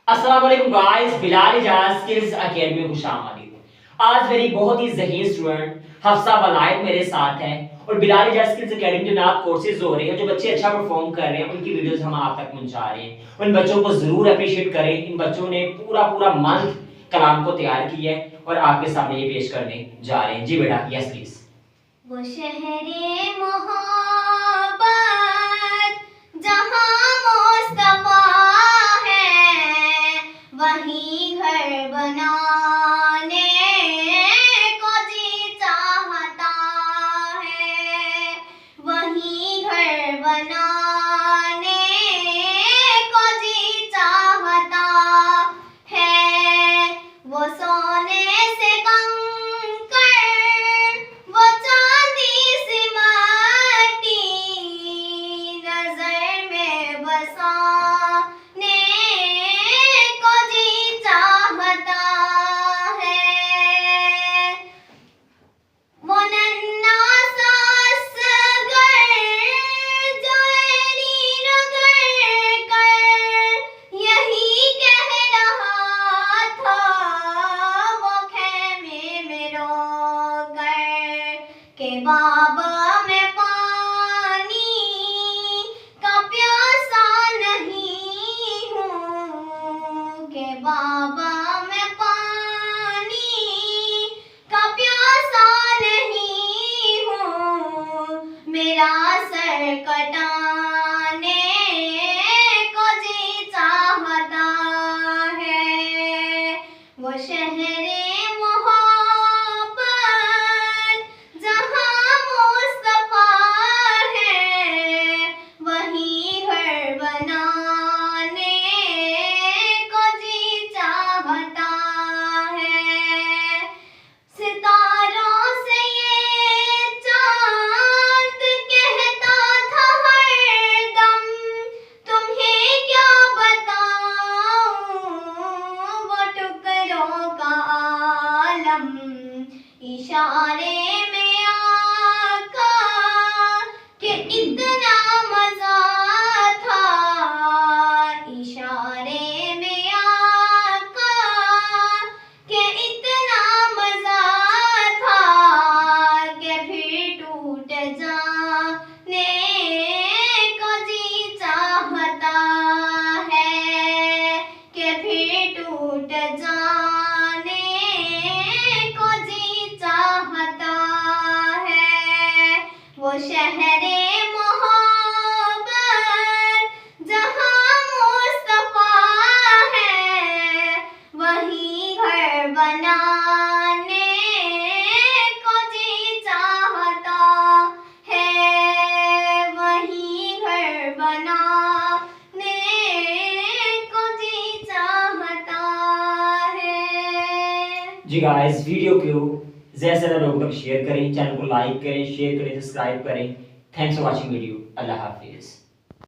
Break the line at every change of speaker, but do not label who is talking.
अस्सलाम वालेकुम guys, Bilal Ijaz skills academy में खुशामदीद। आज मेरी बहुत ही ज़हीन स्टूडेंट हफ्सा वलायत मेरे साथ है और बिलाल इजाज स्किल्स एकेडमी जो नाप कोर्सेज हो रहे हैं, जो बच्चे अच्छा परफॉर्म कर रहे हैं, उनकी वीडियोस हम आप तक पहुंचा रहे हैं। उन बच्चों को जरूर अप्रिशिएट करें। इन बच्चों ने पूरा मंथ कलाम को तैयार किया है और आपके सामने ये पेश करने जा रहे हैं। जी बेटा, यस प्लीज।
वो शहरे मोहब्बत जहाँ मुस्तफा है, वहीं घर बनाने को जी चाहता है, वहीं घर बनाने को जी चाहता है। वो सोने से कंकर, वो चांदी सी माटी, नजर में बसाने को जी चाहता है। वो नन्हा सा असगर जो ऐलीन कर कर यही कह रहा था, वो खेमे में रो कर के बाबा मैं पानी का प्यासा नहीं हूँ, के बाबा मैं पानी का प्यासा नहीं हूँ। मेरा सर कटाने को जी चाहता है। वो शहरे मोहब्बत जहाँ मुस्तफा है, वहीं घर बनाने को जी चाहता है। सितारों से ये चांद कहता था हरदम, तुम्हें क्या बताऊं वो टुकड़ों का आलम। इशारे में आका कि इतना मजा था, इशारे में आका कि इतना मजा था कि फिर टूट जाने को जी चाहता है, कि फिर टूट जाने को जी चाहता है। वो शहरे मोहब्बत जहाँ मुस्तफा है, वहीं घर बनाने को जी चाहता है, वहीं घर बनाने को जी चाहता है।
जी गाइस, वीडियो को ज़्यादा से ज़्यादा लोगों तक शेयर करें, चैनल को लाइक करें, शेयर करें, सब्सक्राइब करें। Thanks for watching video. अल्लाह हाफिज़।